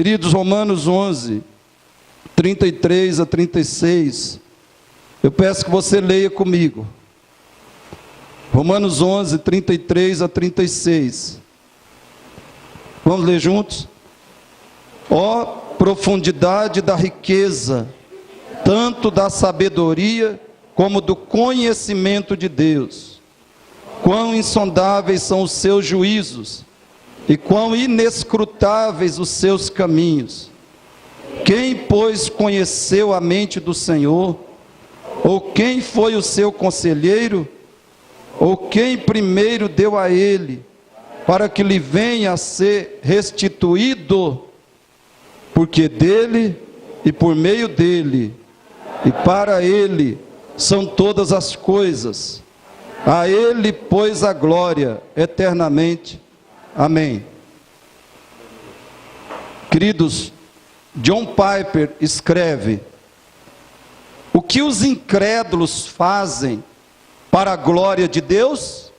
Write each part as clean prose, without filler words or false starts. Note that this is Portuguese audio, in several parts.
Queridos, Romanos 11, 33 a 36, eu peço que você leia comigo. Romanos 11, 33 a 36. Vamos ler juntos? Ó profundidade da riqueza, tanto da sabedoria como do conhecimento de Deus. Quão insondáveis são os seus juízos, e quão inescrutáveis os seus caminhos. Quem, pois, conheceu a mente do Senhor? Ou quem foi o seu conselheiro? Ou quem primeiro deu a ele, para que lhe venha a ser restituído? Porque dele, e por meio dele, e para ele, são todas as coisas. A ele, pois, a glória eternamente. Amém. Queridos, John Piper escreve: o que os incrédulos fazem para a glória de Deus?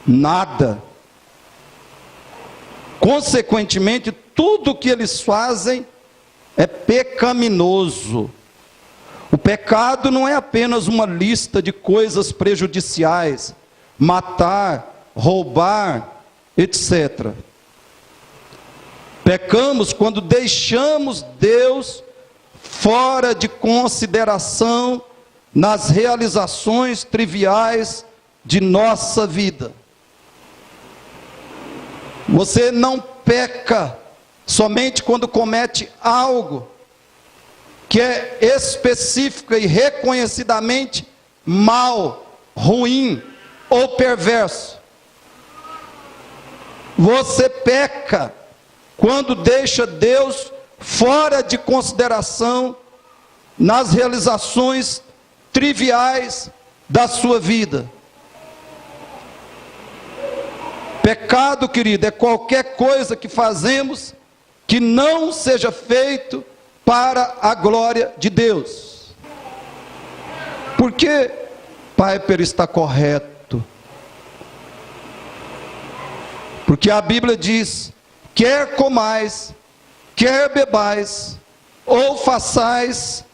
Nada. Consequentemente, tudo o que eles fazem é pecaminoso. O pecado não é apenas uma lista de coisas prejudiciais, matar, roubar, etc. Pecamos quando deixamos Deus fora de consideração nas realizações triviais de nossa vida. Você não peca somente quando comete algo que é específica e reconhecidamente mal, ruim ou perverso. Você peca quando deixa Deus fora de consideração nas realizações triviais da sua vida. Pecado, querido, é qualquer coisa que fazemos que não seja feito para a glória de Deus. Por que Piper está correto? Porque a Bíblia diz: quer comais, quer bebais, ou façais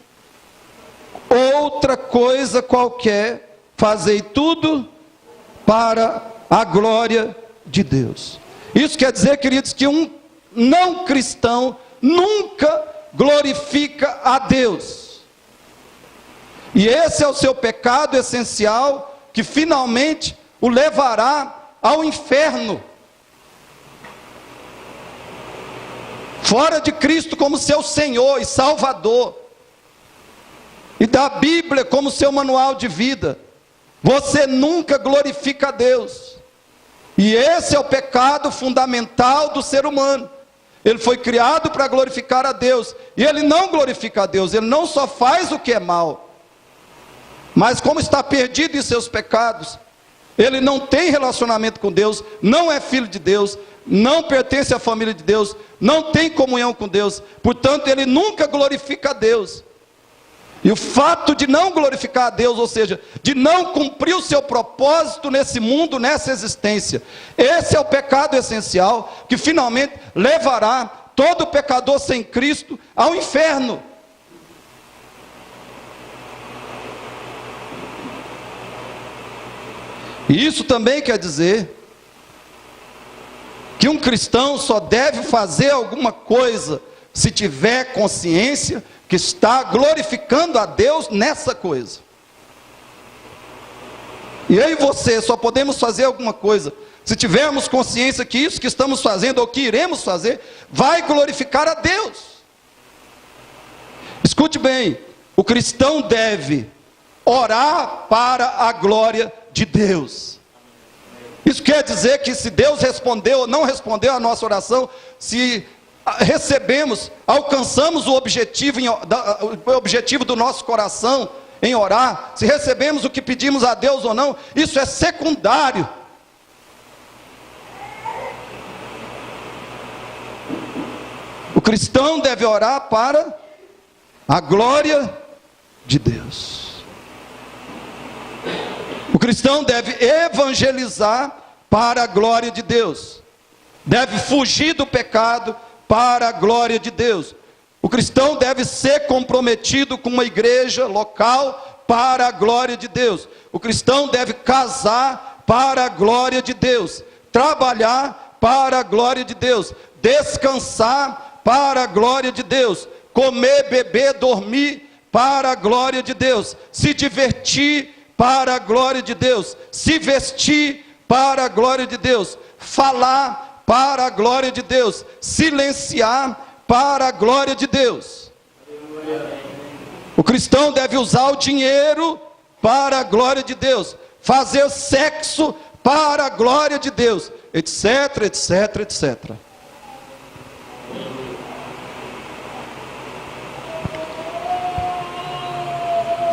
outra coisa qualquer, fazei tudo para a glória de Deus. Isso quer dizer, queridos, que um não cristão nunca glorifica a Deus. E esse é o seu pecado essencial, que finalmente o levará ao inferno. Fora de Cristo como seu Senhor e Salvador, e da Bíblia como seu manual de vida, você nunca glorifica a Deus. E esse é o pecado fundamental do ser humano. Ele foi criado para glorificar a Deus, e ele não glorifica a Deus. Ele não só faz o que é mal, mas como está perdido em seus pecados, ele não tem relacionamento com Deus, não é filho de Deus, não pertence à família de Deus, não tem comunhão com Deus, portanto ele nunca glorifica a Deus. E o fato de não glorificar a Deus, ou seja, de não cumprir o seu propósito nesse mundo, nessa existência, esse é o pecado essencial, que finalmente levará todo pecador sem Cristo ao inferno. E isso também quer dizer que um cristão só deve fazer alguma coisa se tiver consciência que está glorificando a Deus nessa coisa. E eu e você só podemos fazer alguma coisa se tivermos consciência que isso que estamos fazendo, ou que iremos fazer, vai glorificar a Deus. Escute bem, o cristão deve orar para a glória de Deus. Isso quer dizer que se Deus respondeu ou não respondeu a nossa oração, se recebemos, alcançamos o objetivo do nosso coração em orar, se recebemos o que pedimos a Deus ou não, isso é secundário. O cristão deve orar para a glória de Deus. O cristão deve evangelizar para a glória de Deus. Deve fugir do pecado, para a glória de Deus. O cristão deve ser comprometido com uma igreja local para a glória de Deus. O cristão deve casar para a glória de Deus, trabalhar para a glória de Deus, descansar para a glória de Deus, comer, beber, dormir para a glória de Deus, se divertir para a glória de Deus, se vestir para a glória de Deus, falar para a glória de Deus, silenciar para a glória de Deus. O cristão deve usar o dinheiro para a glória de Deus, fazer sexo para a glória de Deus, etc, etc, etc.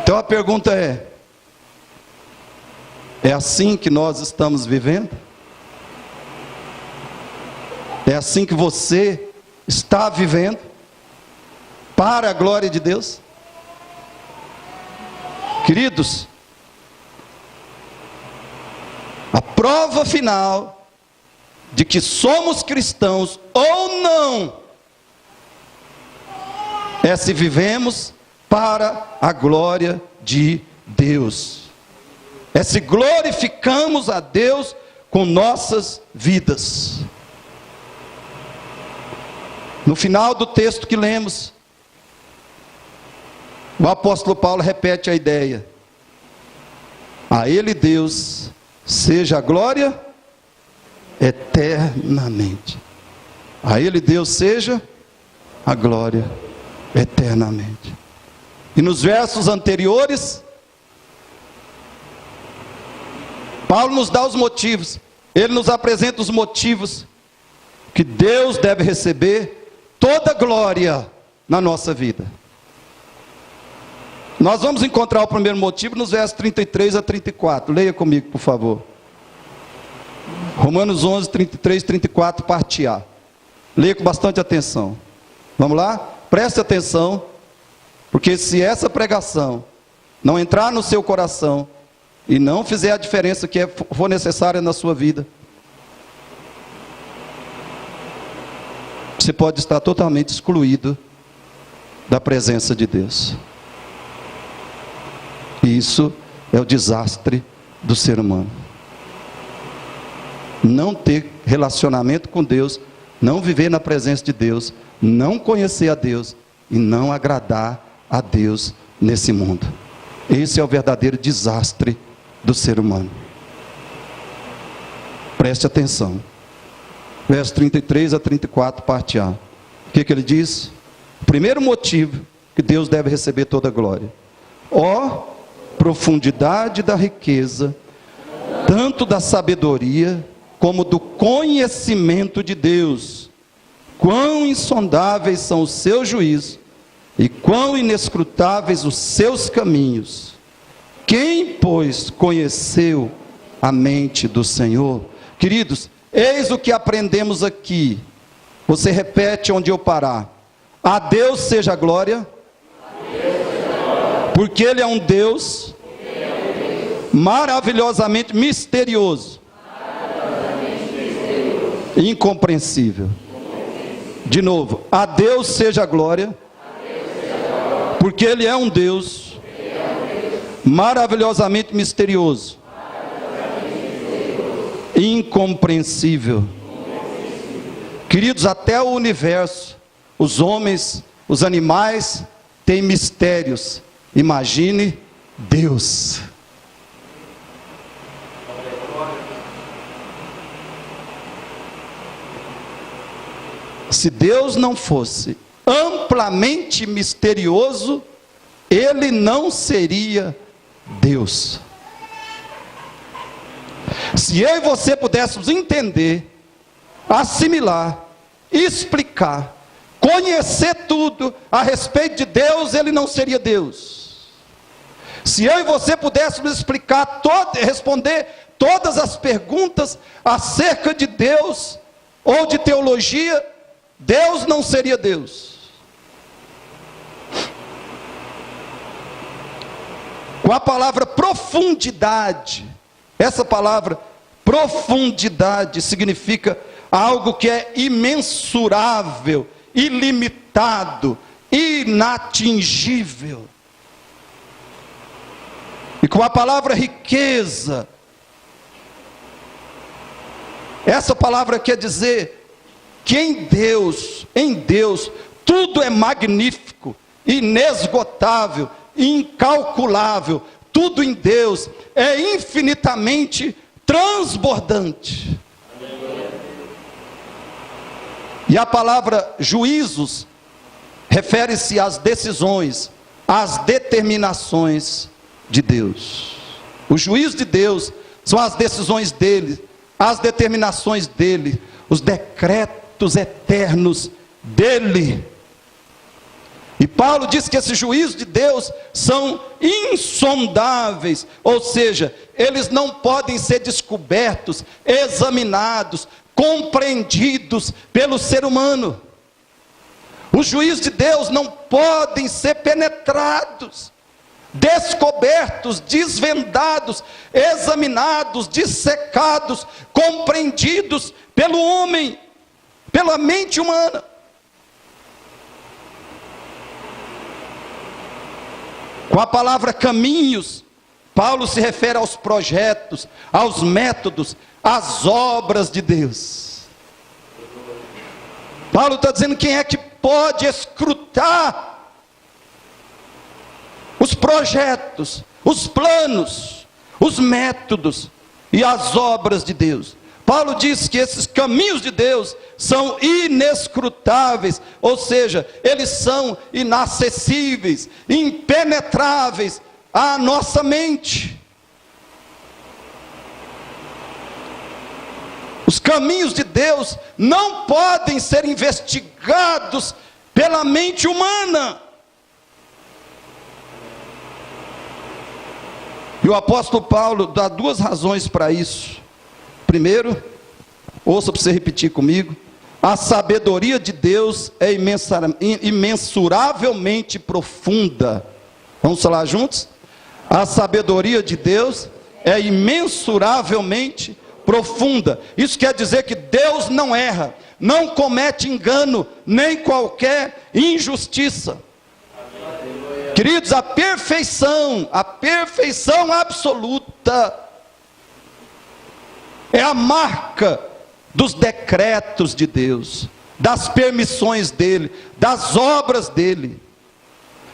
Então a pergunta é assim que nós estamos vivendo? É assim que você está vivendo? Para a glória de Deus? Queridos, a prova final de que somos cristãos ou não é se vivemos para a glória de Deus, é se glorificamos a Deus com nossas vidas. No final do texto que lemos, o apóstolo Paulo repete a ideia: a Ele, Deus, seja a glória eternamente. A Ele, Deus, seja a glória eternamente. E nos versos anteriores, Paulo nos dá os motivos. Ele nos apresenta os motivos que Deus deve receber toda glória na nossa vida. Nós vamos encontrar o primeiro motivo nos versos 33 a 34. Leia comigo, por favor. Romanos 11, 33, 34, parte A. Leia com bastante atenção. Vamos lá? Preste atenção, porque se essa pregação não entrar no seu coração e não fizer a diferença que for necessária na sua vida, você pode estar totalmente excluído da presença de Deus. E isso é o desastre do ser humano. Não ter relacionamento com Deus, não viver na presença de Deus, não conhecer a Deus e não agradar a Deus nesse mundo. Esse é o verdadeiro desastre do ser humano. Preste atenção. Verso 33 a 34, parte A. O que ele diz? O primeiro motivo que Deus deve receber toda a glória. Ó profundidade da riqueza, tanto da sabedoria como do conhecimento de Deus. Quão insondáveis são os seus juízos e quão inescrutáveis os seus caminhos. Quem, pois, conheceu a mente do Senhor? Queridos, eis o que aprendemos aqui. Você repete onde eu parar. A Deus seja a glória, porque Ele é um Deus maravilhosamente misterioso, incompreensível. De novo, a Deus seja a glória, porque Ele é um Deus maravilhosamente misterioso, incompreensível. Queridos, até o universo, os homens, os animais têm mistérios. Imagine Deus. Se Deus não fosse amplamente misterioso, Ele não seria Deus. Se eu e você pudéssemos entender, assimilar, explicar, conhecer tudo a respeito de Deus, Ele não seria Deus. Se eu e você pudéssemos explicar, responder todas as perguntas acerca de Deus, ou de teologia, Deus não seria Deus. Com a palavra profundidade, essa palavra profundidade significa algo que é imensurável, ilimitado, inatingível. E com a palavra riqueza, essa palavra quer dizer que em Deus, tudo é magnífico, inesgotável, incalculável. Tudo em Deus é infinitamente transbordante. E a palavra juízos refere-se às decisões, às determinações de Deus. O juízo de Deus são as decisões dele, as determinações dele, os decretos eternos dele. E Paulo diz que esses juízos de Deus são insondáveis, ou seja, eles não podem ser descobertos, examinados, compreendidos pelo ser humano. Os juízos de Deus não podem ser penetrados, descobertos, desvendados, examinados, dissecados, compreendidos pelo homem, pela mente humana. Com a palavra caminhos, Paulo se refere aos projetos, aos métodos, às obras de Deus. Paulo está dizendo: quem é que pode escrutar os projetos, os planos, os métodos e as obras de Deus? Paulo diz que esses caminhos de Deus são inescrutáveis, ou seja, eles são inacessíveis, impenetráveis à nossa mente. Os caminhos de Deus não podem ser investigados pela mente humana. E o apóstolo Paulo dá duas razões para isso. Primeiro, ouça para você repetir comigo: a sabedoria de Deus é imensuravelmente profunda. Vamos falar juntos? A sabedoria de Deus é imensuravelmente profunda. Isso quer dizer que Deus não erra, não comete engano, nem qualquer injustiça. Queridos, a perfeição absoluta é a marca dos decretos de Deus, das permissões dele, das obras dele.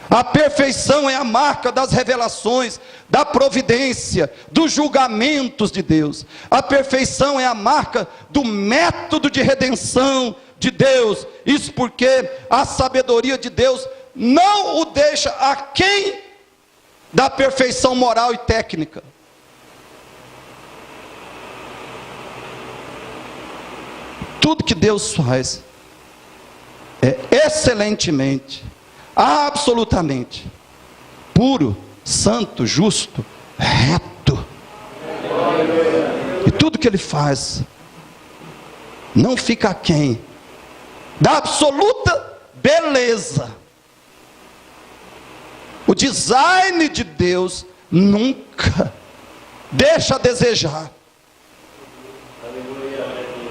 A perfeição é a marca das revelações, da providência, dos julgamentos de Deus. A perfeição é a marca do método de redenção de Deus. Isso porque a sabedoria de Deus não o deixa aquém da perfeição moral e técnica. Tudo que Deus faz é excelentemente, absolutamente puro, santo, justo, reto. E tudo que Ele faz não fica aquém da absoluta beleza. O design de Deus nunca deixa a desejar.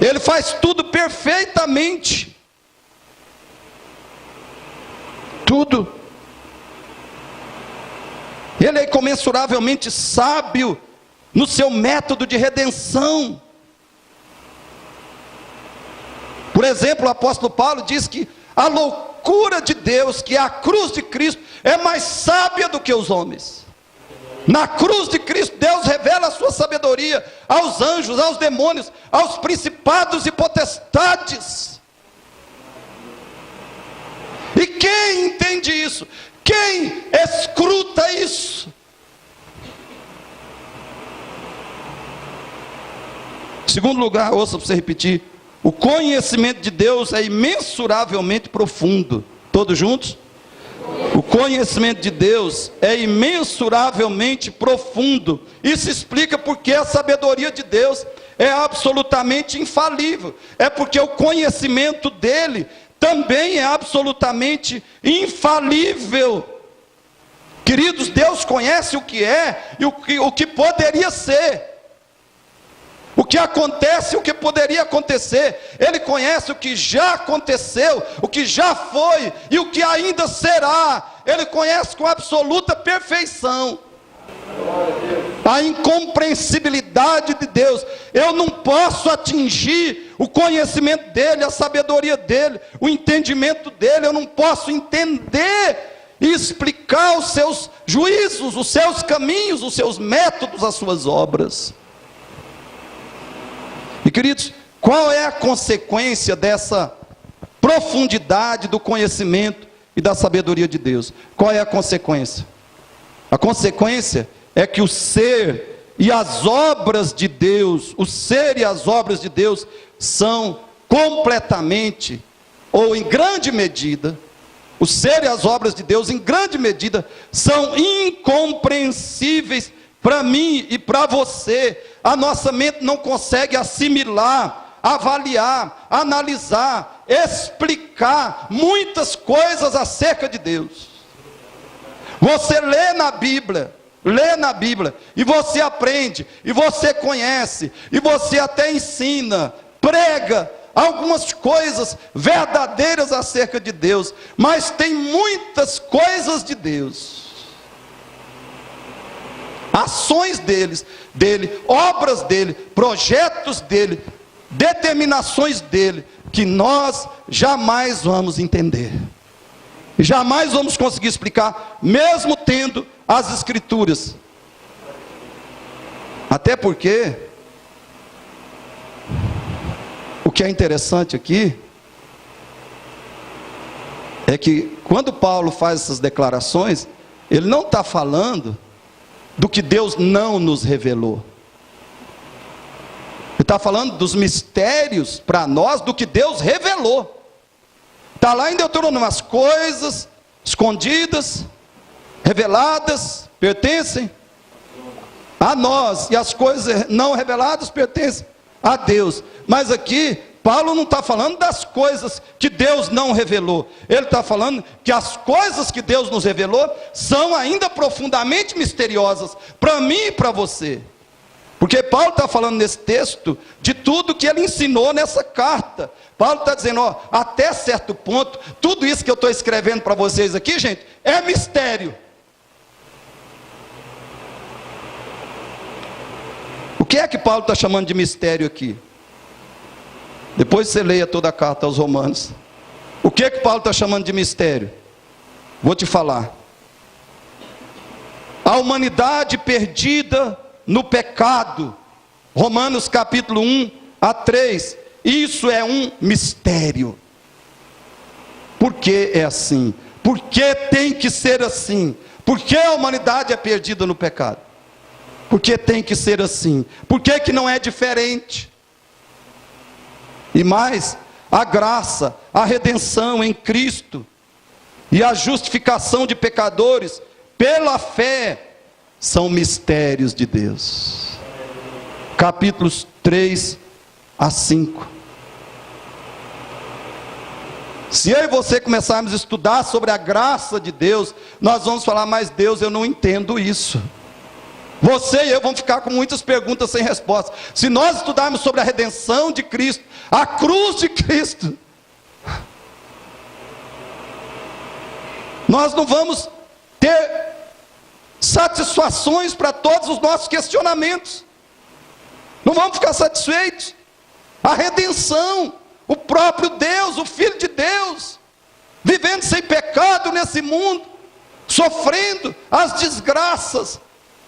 Ele faz tudo perfeitamente. Tudo. Ele é incomensuravelmente sábio no seu método de redenção. Por exemplo, o apóstolo Paulo diz que a loucura de Deus, que é a cruz de Cristo, é mais sábia do que os homens. Na cruz de Cristo, Deus revela a sua sabedoria aos anjos, aos demônios, aos principados e potestades. E quem entende isso? Quem escruta isso? Em segundo lugar, ouça para você repetir: o conhecimento de Deus é imensuravelmente profundo. Todos juntos? O conhecimento de Deus é imensuravelmente profundo. Isso explica porque a sabedoria de Deus é absolutamente infalível. É porque o conhecimento dele também é absolutamente infalível. Queridos, Deus conhece o que é e o que poderia ser. o que acontece e o que poderia acontecer. Ele conhece o que já aconteceu, o que já foi e o que ainda será. Ele conhece com absoluta perfeição a incompreensibilidade de Deus. Eu não posso atingir o conhecimento dele, a sabedoria dele, o entendimento dele. Eu não posso entender e explicar os seus juízos, os seus caminhos, os seus métodos, as suas obras. E queridos, qual é a consequência dessa profundidade do conhecimento e da sabedoria de Deus? Qual é a consequência? A consequência é que o ser e as obras de Deus, o ser e as obras de Deus são completamente, ou em grande medida, o ser e as obras de Deus em grande medida são incompreensíveis para mim e para você. A nossa mente não consegue assimilar, avaliar, analisar, explicar muitas coisas acerca de Deus. Você lê na Bíblia, e você aprende, e você conhece, e você até ensina, prega algumas coisas verdadeiras acerca de Deus, mas tem muitas coisas de Deus, ações dele, obras dele, projetos dele, determinações dele, que nós jamais vamos entender, jamais vamos conseguir explicar, mesmo tendo as Escrituras. Até porque o que é interessante aqui é que quando Paulo faz essas declarações, ele não está falando do que Deus não nos revelou. Ele está falando dos mistérios para nós, do que Deus revelou. Está lá em Deuteronômio: as coisas escondidas, reveladas, pertencem a nós, e as coisas não reveladas pertencem a Deus. Mas aqui, Paulo não está falando das coisas que Deus não revelou. Ele está falando que as coisas que Deus nos revelou são ainda profundamente misteriosas para mim e para você. Porque Paulo está falando nesse texto de tudo que ele ensinou nessa carta. Paulo está dizendo, ó, até certo ponto, tudo isso que eu estou escrevendo para vocês aqui, gente, é mistério. O que é que Paulo está chamando de mistério aqui? Depois você leia toda a carta aos Romanos. O que é que Paulo está chamando de mistério? Vou te falar. A humanidade perdida no pecado. Romanos capítulo 1 a 3. Isso é um mistério. Por que é assim? Por que tem que ser assim? Por que a humanidade é perdida no pecado? Por que tem que ser assim? Por que que não é diferente? E mais, a graça, a redenção em Cristo e a justificação de pecadores pela fé são mistérios de Deus. Capítulos 3 a 5. Se eu e você começarmos a estudar sobre a graça de Deus, nós vamos falar, mas Deus, eu não entendo isso. Você e eu vamos ficar com muitas perguntas sem resposta. Se nós estudarmos sobre a redenção de Cristo, a cruz de Cristo, nós não vamos ter satisfações para todos os nossos questionamentos. Não vamos ficar satisfeitos. A redenção, o próprio Deus, o Filho de Deus, vivendo sem pecado nesse mundo, sofrendo as desgraças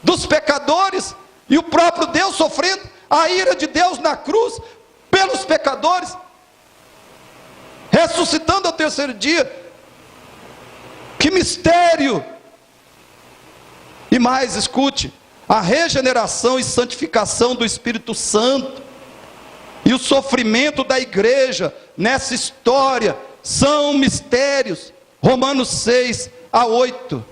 dos pecadores, e o próprio Deus sofrendo a ira de Deus na cruz pelos pecadores, ressuscitando ao terceiro dia. Que mistério! E mais, escute, a regeneração e santificação do Espírito Santo e o sofrimento da igreja nessa história são mistérios. Romanos 6 a 8.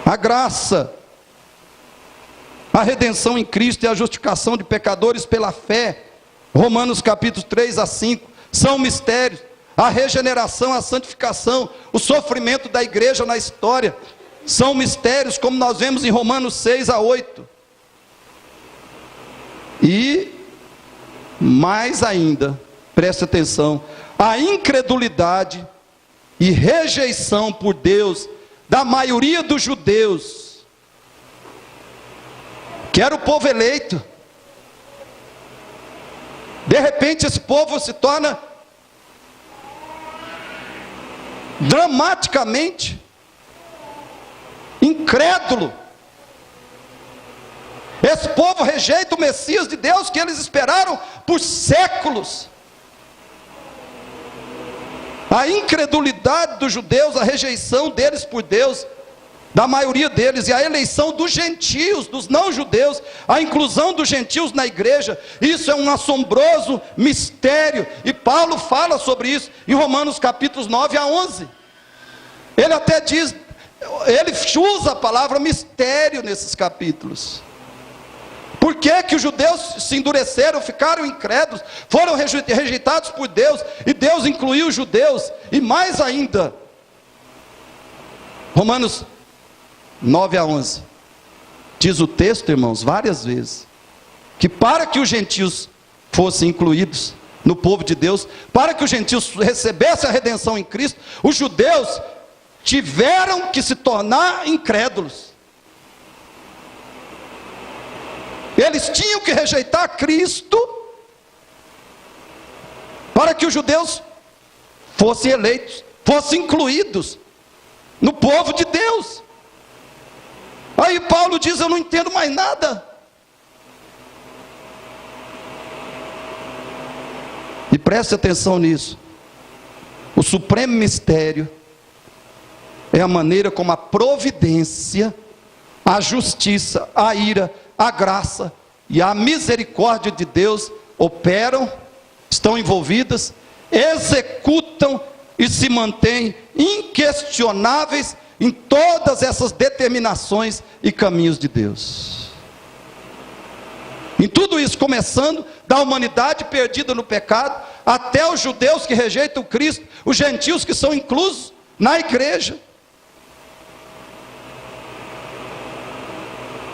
A graça, a redenção em Cristo e a justificação de pecadores pela fé, Romanos capítulo 3 a 5, são mistérios. A regeneração, a santificação, o sofrimento da igreja na história, são mistérios, como nós vemos em Romanos 6 a 8. E mais ainda, preste atenção, a incredulidade e rejeição por Deus da maioria dos judeus, que era o povo eleito. De repente esse povo se torna dramaticamente incrédulo. Esse povo rejeita o Messias de Deus que eles esperaram por séculos. A incredulidade dos judeus, a rejeição deles por Deus, da maioria deles, e a eleição dos gentios, dos não-judeus, a inclusão dos gentios na igreja, isso é um assombroso mistério, e Paulo fala sobre isso em Romanos capítulos 9 a 11, ele até diz, ele usa a palavra mistério nesses capítulos. Por que que os judeus se endureceram, ficaram incrédulos, foram rejeitados por Deus, e Deus incluiu os judeus, e mais ainda, Romanos 9 a 11, diz o texto, irmãos, várias vezes, que para que os gentios fossem incluídos no povo de Deus, para que os gentios recebessem a redenção em Cristo, os judeus tiveram que se tornar incrédulos. Eles tinham que rejeitar Cristo para que os judeus fossem eleitos, fossem incluídos no povo de Deus. Aí Paulo diz, eu não entendo mais nada. E preste atenção nisso. O supremo mistério é a maneira como a providência, a justiça, a ira, a graça e a misericórdia de Deus operam, estão envolvidas, executam e se mantêm inquestionáveis em todas essas determinações e caminhos de Deus. Em tudo isso, começando da humanidade perdida no pecado, até os judeus que rejeitam Cristo, os gentios que são inclusos na igreja.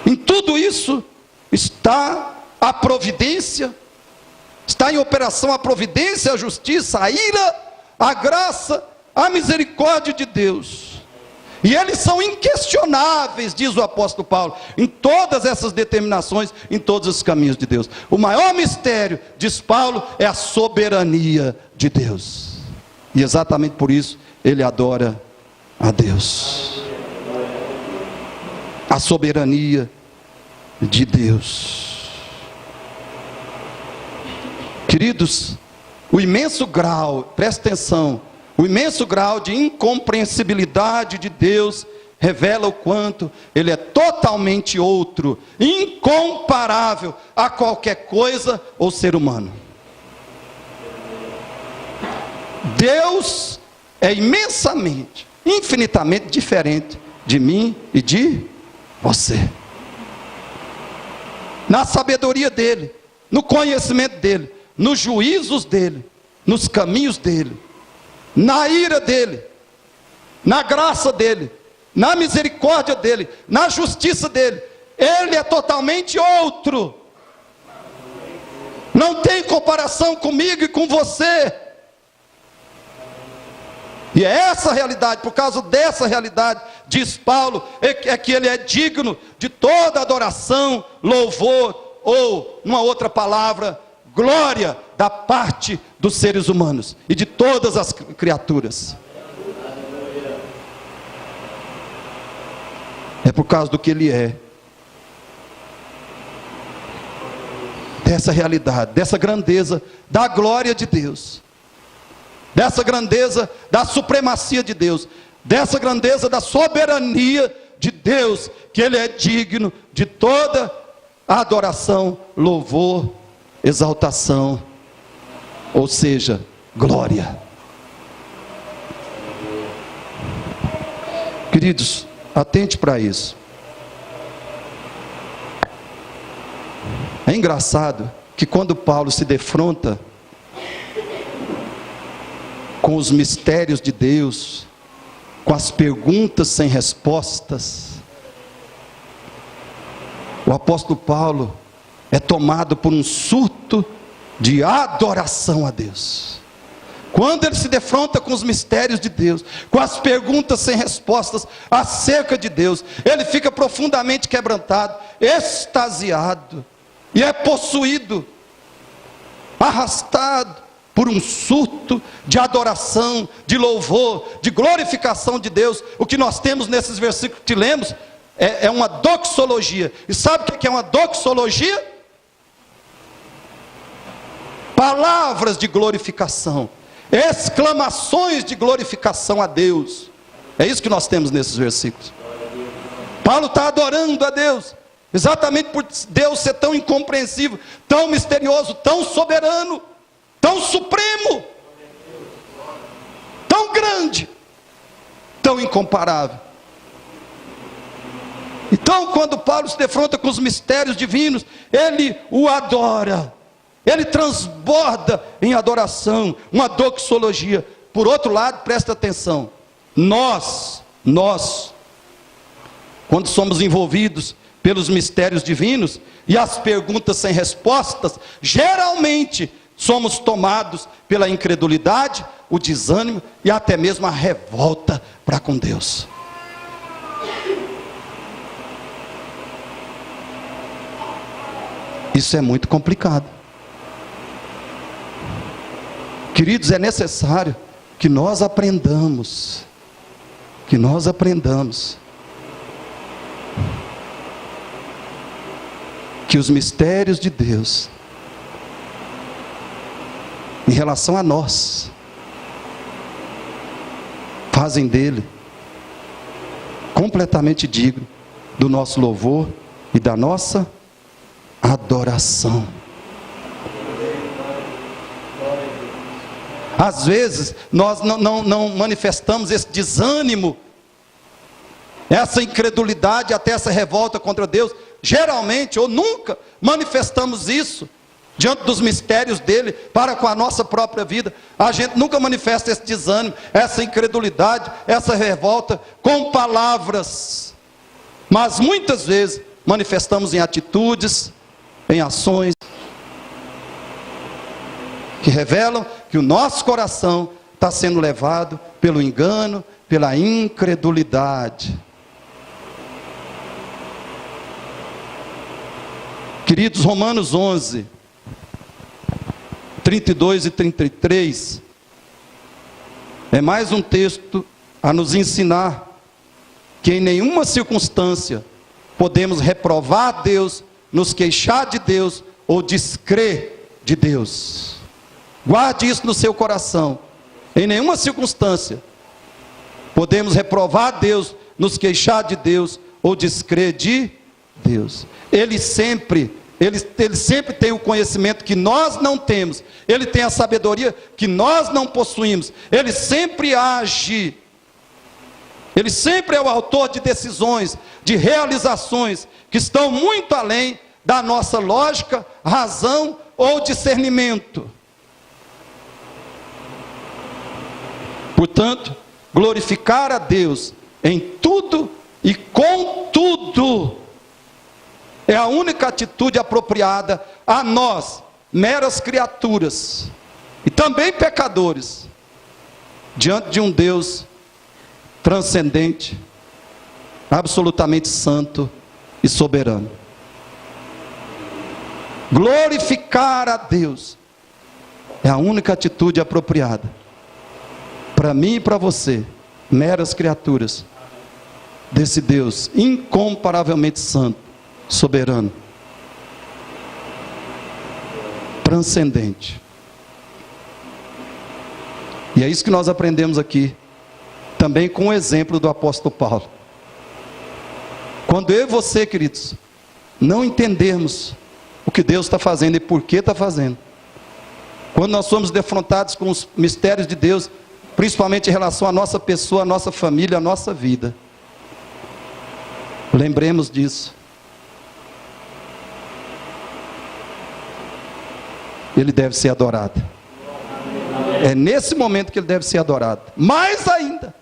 Em tudo isso está a providência, está em operação a providência, a justiça, a ira, a graça, a misericórdia de Deus. E eles são inquestionáveis, diz o apóstolo Paulo, em todas essas determinações, em todos os caminhos de Deus. O maior mistério, diz Paulo, é a soberania de Deus. E exatamente por isso ele adora a Deus. A soberania de Deus. Queridos, o imenso grau, presta atenção, o imenso grau de incompreensibilidade de Deus revela o quanto Ele é totalmente outro, incomparável a qualquer coisa ou ser humano. Deus é imensamente, infinitamente diferente de mim e de você. Na sabedoria dEle, no conhecimento dEle, nos juízos dEle, nos caminhos dEle, na ira dEle, na graça dEle, na misericórdia dEle, na justiça dEle. Ele é totalmente outro. Não tem comparação comigo e com você. E é essa realidade, por causa dessa realidade, diz Paulo, é que Ele é digno de toda adoração, louvor, ou, uma outra palavra, glória da parte dos seres humanos e de todas as criaturas. É por causa do que Ele é, dessa realidade, dessa grandeza, da glória de Deus, dessa grandeza da supremacia de Deus, dessa grandeza da soberania de Deus, que Ele é digno de toda a adoração, louvor, exaltação, ou seja, glória. Queridos, atente para isso. É engraçado que quando Paulo se defronta com os mistérios de Deus, com as perguntas sem respostas, o apóstolo Paulo é tomado por um surto de adoração a Deus. Quando ele se defronta com os mistérios de Deus, com as perguntas sem respostas acerca de Deus, ele fica profundamente quebrantado, extasiado, e é possuído, arrastado por um surto de adoração, de louvor, de glorificação de Deus. O que nós temos nesses versículos que lemos é uma doxologia. E sabe o que é uma doxologia? Palavras de glorificação, exclamações de glorificação a Deus. É isso que nós temos nesses versículos. Paulo está adorando a Deus, exatamente por Deus ser tão incompreensível, tão misterioso, tão soberano, tão supremo, tão grande, tão incomparável. Então, quando Paulo se defronta com os mistérios divinos, ele o adora, ele transborda em adoração, uma doxologia. Por outro lado, presta atenção, nós, quando somos envolvidos pelos mistérios divinos e as perguntas sem respostas, geralmente somos tomados pela incredulidade, o desânimo e até mesmo a revolta para com Deus. Isso é muito complicado. Queridos, é necessário que nós aprendamos, que os mistérios de Deus, em relação a nós, fazem dele completamente digno do nosso louvor e da nossa adoração. Às vezes nós não manifestamos esse desânimo, essa incredulidade, até essa revolta contra Deus. Geralmente ou nunca manifestamos isso diante dos mistérios dele para com a nossa própria vida. A gente nunca manifesta esse desânimo, essa incredulidade, essa revolta com palavras, mas muitas vezes manifestamos em atitudes, em ações que revelam que o nosso coração está sendo levado pelo engano, pela incredulidade. Queridos, Romanos 11, 32 e 33, é mais um texto a nos ensinar que em nenhuma circunstância podemos reprovar a Deus, nos queixar de Deus ou descrer de Deus. Guarde isso no seu coração. Em nenhuma circunstância podemos reprovar a Deus, nos queixar de Deus ou descrer de Deus. Ele sempre tem o conhecimento que nós não temos. Ele tem a sabedoria que nós não possuímos. Ele sempre age. Ele sempre é o autor de decisões, de realizações que estão muito além da nossa lógica, razão ou discernimento. Portanto, glorificar a Deus em tudo e com tudo é a única atitude apropriada a nós, meras criaturas, e também pecadores, diante de um Deus transcendente, absolutamente santo e soberano. Glorificar a Deus é a única atitude apropriada para mim e para você, meras criaturas desse Deus incomparavelmente santo, soberano, transcendente. E é isso que nós aprendemos aqui, também com o exemplo do apóstolo Paulo. Quando eu e você, queridos, não entendermos o que Deus está fazendo e por que está fazendo, quando nós somos defrontados com os mistérios de Deus, principalmente em relação à nossa pessoa, à nossa família, à nossa vida, lembremos disso. Ele deve ser adorado. É nesse momento que ele deve ser adorado. Mais ainda,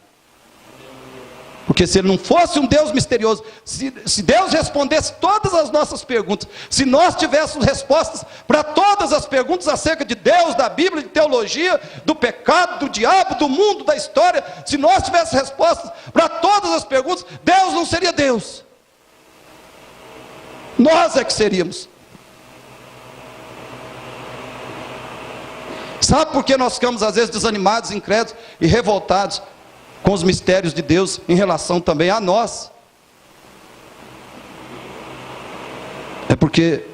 Porque se Ele não fosse um Deus misterioso, se Deus respondesse todas as nossas perguntas, se nós tivéssemos respostas para todas as perguntas acerca de Deus, da Bíblia, de teologia, do pecado, do diabo, do mundo, da história, se nós tivéssemos respostas para todas as perguntas, Deus não seria Deus. Nós é que seríamos. Sabe por que nós ficamos às vezes desanimados, incrédulos e revoltados com os mistérios de Deus em relação também a nós? É porque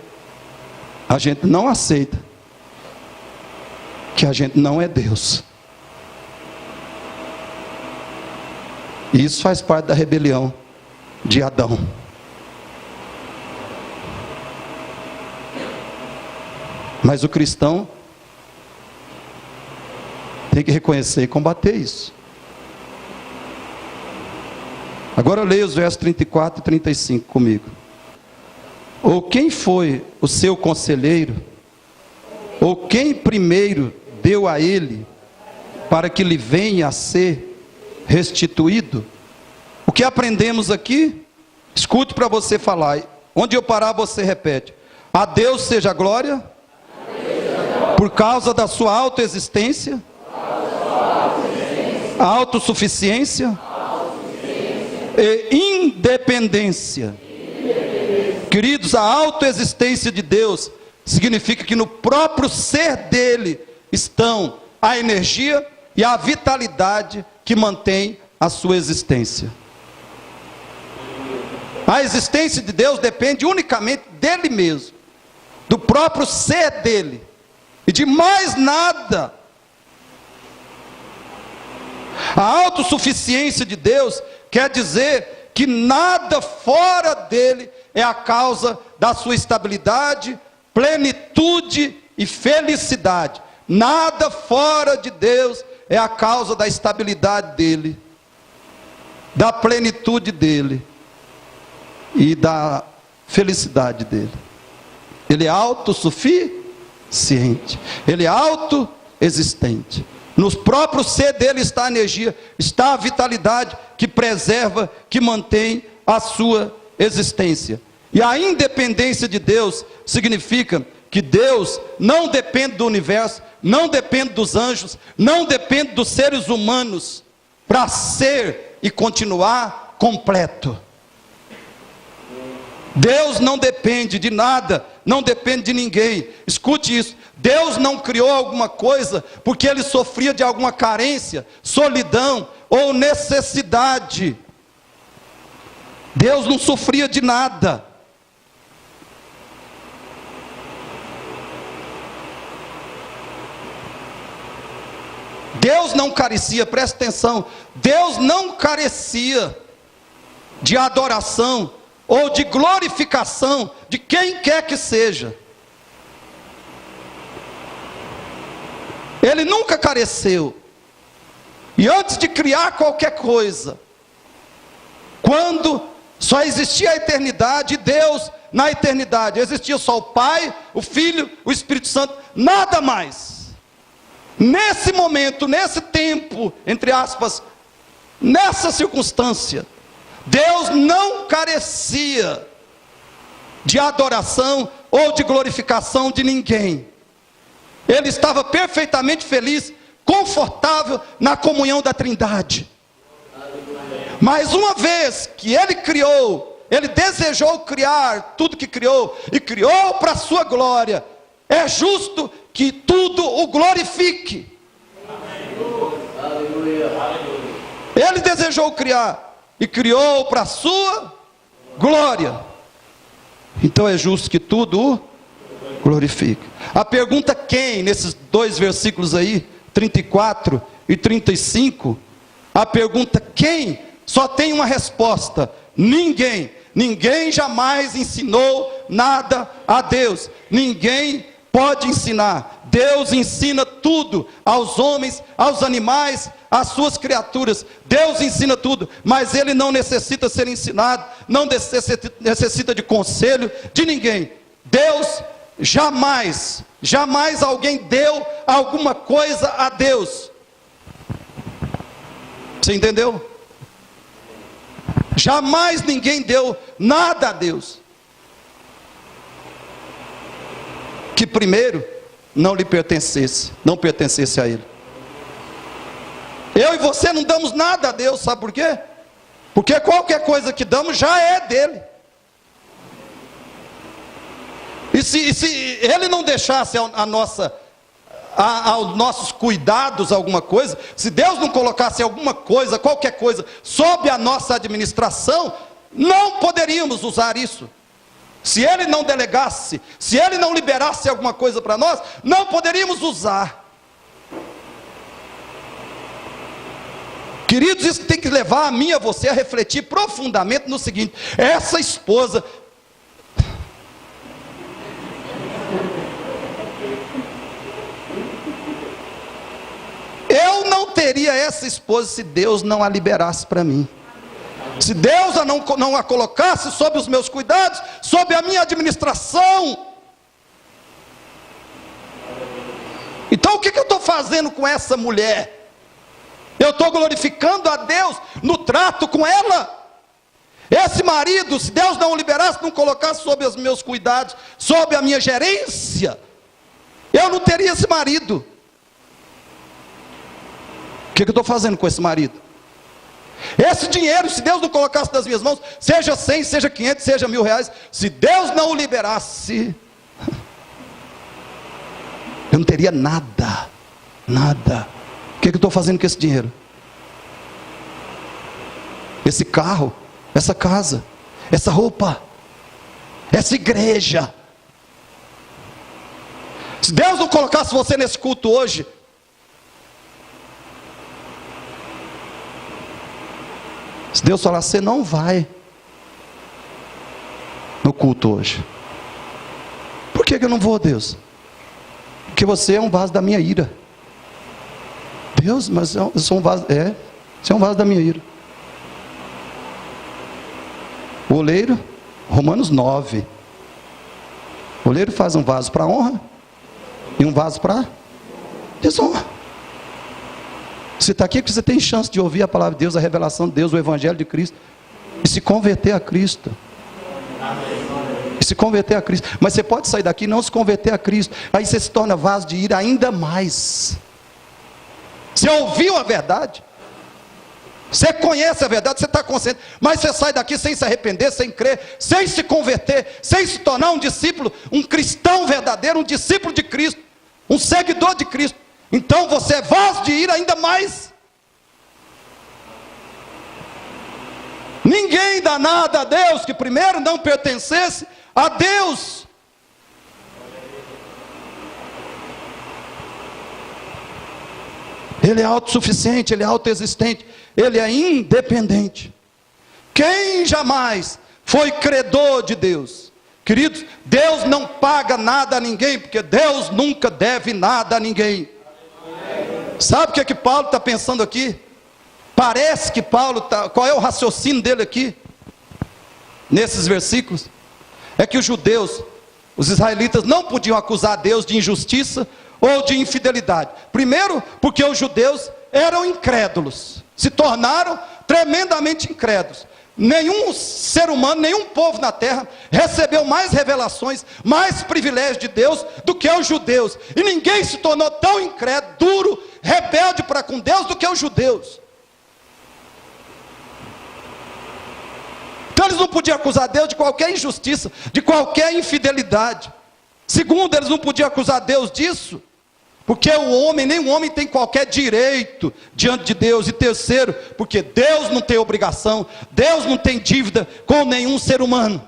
a gente não aceita que a gente não é Deus. E isso faz parte da rebelião de Adão. Mas o cristão tem que reconhecer e combater isso. Agora leia os versos 34 e 35 comigo. Ou quem foi o seu conselheiro? Ou quem primeiro deu a ele, para que lhe venha a ser restituído? O que aprendemos aqui? Escute para você falar. Onde eu parar você repete. A Deus seja a glória, por causa da sua autoexistência, a autossuficiência e independência. Queridos, a autoexistência de Deus significa que no próprio ser dele estão a energia e a vitalidade que mantém a sua existência. A existência de Deus depende unicamente dele mesmo, do próprio ser dele, e de mais nada. A autossuficiência de Deus quer dizer que nada fora dele é a causa da sua estabilidade, plenitude e felicidade. Nada fora de Deus é a causa da estabilidade dele, da plenitude dele e da felicidade dele. Ele é autossuficiente, ele é autoexistente. No próprio ser dele está a energia, está a vitalidade que preserva, que mantém a sua existência. E a independência de Deus significa que Deus não depende do universo, não depende dos anjos, não depende dos seres humanos para ser e continuar completo. Deus não depende de nada, não depende de ninguém. Escute isso. Deus não criou alguma coisa porque ele sofria de alguma carência, solidão ou necessidade. Deus não sofria de nada. Deus não carecia, presta atenção, Deus não carecia de adoração ou de glorificação de quem quer que seja. Ele nunca careceu. E antes de criar qualquer coisa, quando só existia a eternidade, Deus na eternidade, existia só o Pai, o Filho, o Espírito Santo, nada mais. Nesse momento, nesse tempo, entre aspas, nessa circunstância, Deus não carecia de adoração ou de glorificação de ninguém. Ele estava perfeitamente feliz, confortável na comunhão da Trindade. Mas uma vez que ele criou, ele desejou criar tudo que criou, e criou para a sua glória, é justo que tudo o glorifique. Ele desejou criar, e criou para a sua glória. Então é justo que tudo o glorifique. A pergunta quem, nesses dois versículos aí, 34 e 35, a pergunta quem, só tem uma resposta: ninguém. Ninguém jamais ensinou nada a Deus. Ninguém pode ensinar. Deus ensina tudo aos homens, aos animais, às suas criaturas. Deus ensina tudo, mas ele não necessita ser ensinado, não necessita de conselho de ninguém. Deus jamais alguém deu alguma coisa a Deus. Você entendeu? Jamais ninguém deu nada a Deus que primeiro não lhe pertencesse, não pertencesse a Ele. Eu e você não damos nada a Deus, sabe por quê? Porque qualquer coisa que damos já é dele. E se Ele não deixasse aos nossos cuidados alguma coisa, se Deus não colocasse alguma coisa, qualquer coisa, sob a nossa administração, não poderíamos usar isso. Se Ele não delegasse, se Ele não liberasse alguma coisa para nós, não poderíamos usar. Queridos, isso tem que levar a mim e a você a refletir profundamente no seguinte: essa esposa, eu não teria essa esposa se Deus não a liberasse para mim. Se Deus não a colocasse sob os meus cuidados, sob a minha administração. Então o que eu estou fazendo com essa mulher? Eu estou glorificando a Deus no trato com ela. Esse marido, se Deus não o liberasse, não colocasse sob os meus cuidados, sob a minha gerência, eu não teria esse marido. O que eu estou fazendo com esse marido? Esse dinheiro, se Deus não colocasse nas minhas mãos, seja 100, seja 500, seja 1.000 reais, se Deus não o liberasse, eu não teria nada, nada. O que eu estou fazendo com esse dinheiro? Esse carro, essa casa, essa roupa, essa igreja. Se Deus não colocasse você nesse culto hoje, se Deus falar, você não vai no culto hoje. Por que eu não vou, Deus? Porque você é um vaso da minha ira. Deus, mas eu sou um vaso, você é um vaso da minha ira. O oleiro, Romanos 9. O oleiro faz um vaso para honra e um vaso para desonra. Você está aqui porque você tem chance de ouvir a palavra de Deus, a revelação de Deus, o Evangelho de Cristo, e se converter a Cristo. E se converter a Cristo. Mas você pode sair daqui e não se converter a Cristo. Aí você se torna vaso de ira ainda mais. Você ouviu a verdade, você conhece a verdade, você está consciente, mas você sai daqui sem se arrepender, sem crer, sem se converter, sem se tornar um discípulo, um cristão verdadeiro, um discípulo de Cristo, um seguidor de Cristo. Então você é vaso de ira ainda mais. Ninguém dá nada a Deus que primeiro não pertencesse a Deus. Ele é autossuficiente, Ele é autoexistente, Ele é independente. Quem jamais foi credor de Deus? Queridos, Deus não paga nada a ninguém, porque Deus nunca deve nada a ninguém. Sabe o que Paulo está pensando aqui? Parece que Paulo está... Qual é o raciocínio dele aqui? Nesses versículos? É que os judeus, os israelitas, não podiam acusar Deus de injustiça ou de infidelidade. Primeiro, porque os judeus eram incrédulos, se tornaram tremendamente incrédulos. Nenhum ser humano, nenhum povo na terra recebeu mais revelações, mais privilégios de Deus do que os judeus. E ninguém se tornou tão incrédulo, duro, rebelde para com Deus do que os judeus. Então eles não podiam acusar Deus de qualquer injustiça, de qualquer infidelidade. Segundo, eles não podiam acusar Deus disso, porque o homem, nenhum homem tem qualquer direito diante de Deus. E terceiro, porque Deus não tem obrigação, Deus não tem dívida com nenhum ser humano.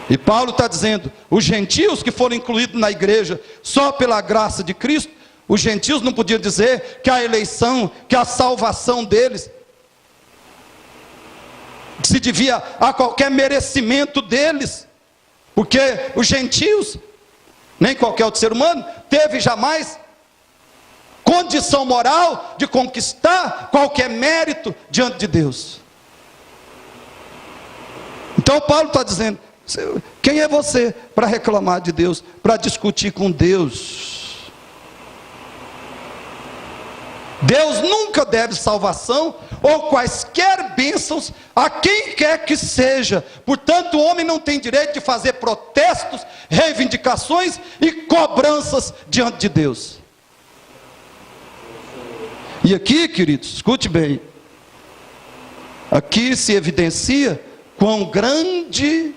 E Paulo está dizendo, os gentios que foram incluídos na igreja só pela graça de Cristo, os gentios não podiam dizer que a eleição, que a salvação deles se devia a qualquer merecimento deles, porque os gentios, nem qualquer outro ser humano, teve jamais condição moral de conquistar qualquer mérito diante de Deus. Então Paulo está dizendo, quem é você para reclamar de Deus, para discutir com Deus? Deus nunca deve salvação ou quaisquer bênçãos a quem quer que seja. Portanto, o homem não tem direito de fazer protestos, reivindicações e cobranças diante de Deus. E aqui, queridos, escute bem, aqui se evidencia quão grande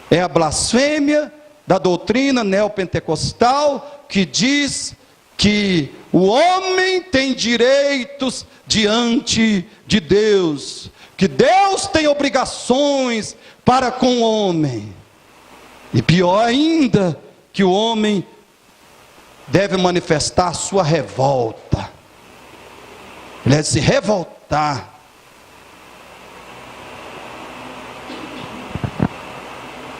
é a blasfêmia da doutrina neopentecostal que diz que o homem tem direitos diante de Deus, que Deus tem obrigações para com o homem, e pior ainda, que o homem deve manifestar sua revolta, ele deve se revoltar.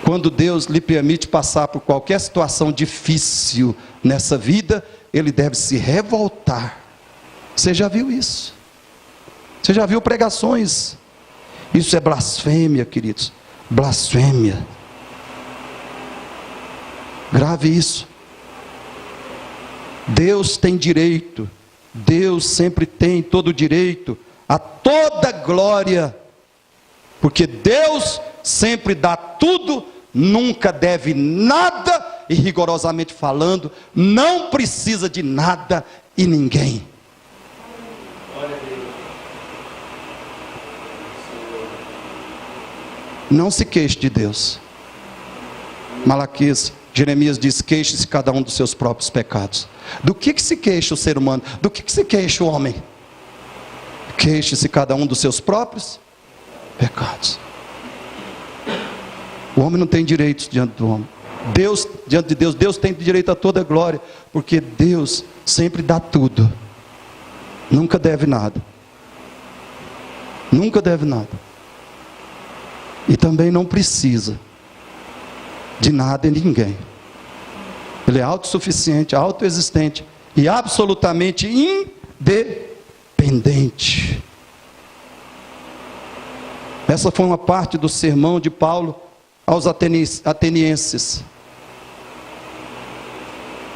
Quando Deus lhe permite passar por qualquer situação difícil nessa vida, ele deve se revoltar. Você já viu isso? Você já viu pregações? Isso é blasfêmia, queridos. Blasfêmia. Grave isso. Deus tem direito. Deus sempre tem todo o direito a toda glória. Porque Deus sempre dá tudo, nunca deve nada. E rigorosamente falando, não precisa de nada e ninguém. Não se queixe de Deus. Malaquias, Jeremias diz: queixe-se cada um dos seus próprios pecados. Do que se queixa o ser humano? Do que se queixa o homem? Queixe-se cada um dos seus próprios pecados. O homem não tem direitos diante do homem. Deus, diante de Deus, Deus tem direito a toda a glória, porque Deus sempre dá tudo, nunca deve nada, nunca deve nada, e também não precisa de nada e ninguém. Ele é autossuficiente, autoexistente e absolutamente independente. Essa foi uma parte do sermão de Paulo aos atenienses.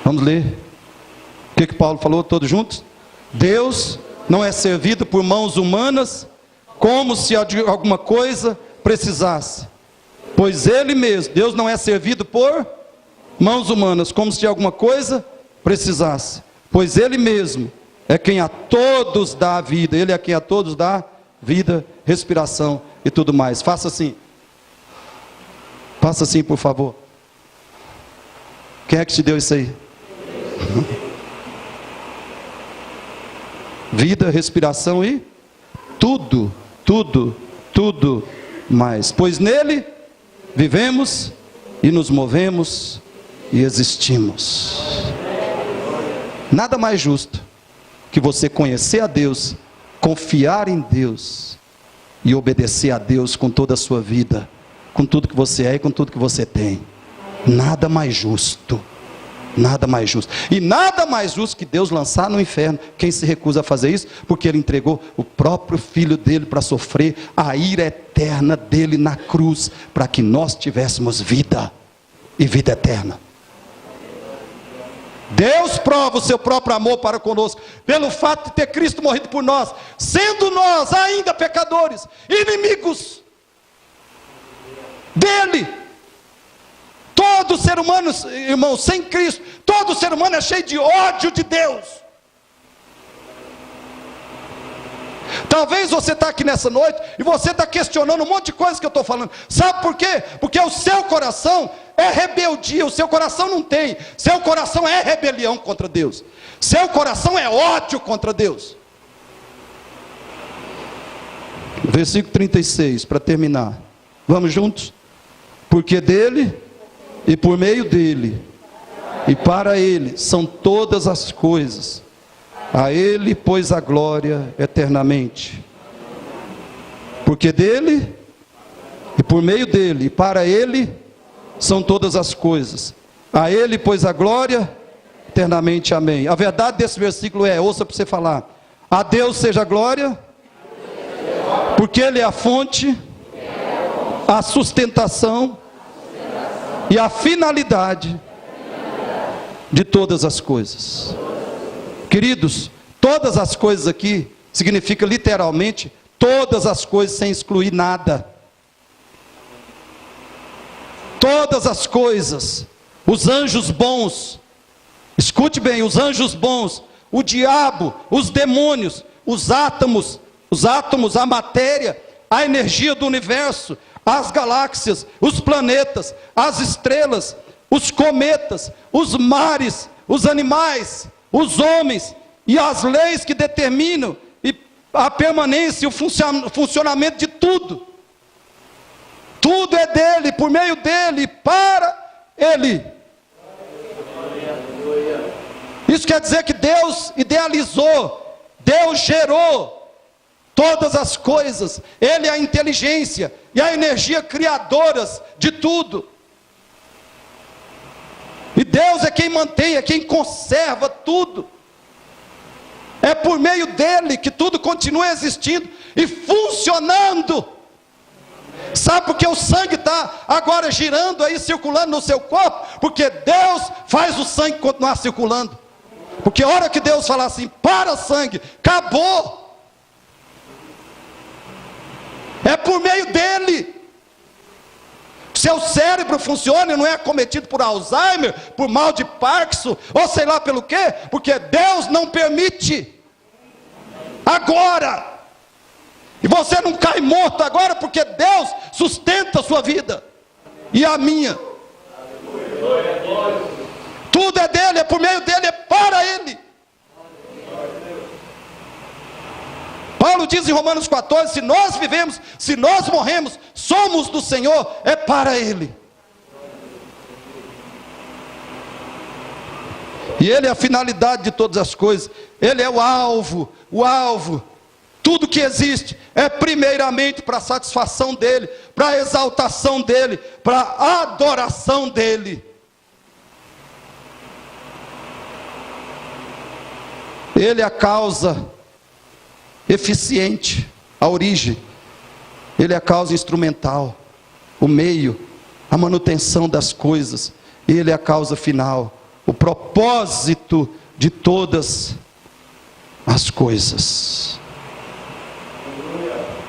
Vamos ler o que Paulo falou todos juntos? Deus não é servido por mãos humanas, como se de alguma coisa precisasse, pois Ele mesmo, Deus não é servido por mãos humanas, como se de alguma coisa precisasse, pois Ele mesmo é quem a todos dá a vida, Ele é quem a todos dá vida, respiração e tudo mais. Faça assim, por favor. Quem é que te deu isso aí? Vida, respiração e tudo mais. Pois nele vivemos e nos movemos e existimos. Nada mais justo que você conhecer a Deus, confiar em Deus e obedecer a Deus com toda a sua vida, com tudo que você é e com tudo que você tem. Nada mais justo. Nada mais justo. E nada mais justo que Deus lançar no inferno quem se recusa a fazer isso, porque Ele entregou o próprio Filho dele para sofrer a ira eterna dele na cruz, para que nós tivéssemos vida e vida eterna. Deus prova o seu próprio amor para conosco pelo fato de ter Cristo morrido por nós, sendo nós ainda pecadores, inimigos dele. Todo ser humano, irmão, sem Cristo, todo ser humano é cheio de ódio de Deus. Talvez você está aqui nessa noite e você está questionando um monte de coisas que eu estou falando. Sabe por quê? Porque o seu coração é rebeldia, o seu coração não tem. Seu coração é rebelião contra Deus. Seu coração é ódio contra Deus. Versículo 36, para terminar. Vamos juntos? Porque dele, e por meio dele, e para ele, são todas as coisas. A ele, pois, a glória eternamente. Porque dele, e por meio dele, e para ele, são todas as coisas. A ele, pois, a glória eternamente. Amém. A verdade desse versículo é, ouça para você falar: a Deus seja a glória, porque Ele é a fonte, a sustentação e a finalidade de todas as coisas. Queridos, Todas as coisas aqui significa literalmente todas as coisas sem excluir nada. Todas as coisas, os anjos bons, escute bem, os anjos bons, o diabo, os demônios, os átomos, a matéria, a energia do universo, as galáxias, os planetas, as estrelas, os cometas, os mares, os animais, os homens e as leis que determinam a permanência e o funcionamento de tudo. Tudo é dele, por meio dele, para ele. Isso quer dizer que Deus idealizou, Deus gerou todas as coisas. Ele é a inteligência e a energia criadoras de tudo. E Deus é quem mantém, é quem conserva tudo. É por meio dele que tudo continua existindo e funcionando. Sabe por que o sangue está agora girando aí, circulando no seu corpo? Porque Deus faz o sangue continuar circulando. Porque a hora que Deus falar assim, para sangue, acabou. É por meio dele. Seu cérebro funciona e não é acometido por Alzheimer, por mal de Parkinson, ou sei lá pelo quê, porque Deus não permite. Agora. E você não cai morto agora, porque Deus sustenta a sua vida e a minha. Tudo é dele, é por meio dele, é para ele. Paulo diz em Romanos 14, se nós vivemos, se nós morremos, somos do Senhor, é para ele. E ele é a finalidade de todas as coisas, ele é o alvo. Tudo que existe é primeiramente para a satisfação dele, para a exaltação dele, para a adoração dele. Ele é a causa eficiente, a origem. Ele é a causa instrumental, o meio, a manutenção das coisas. Ele é a causa final, o propósito de todas as coisas.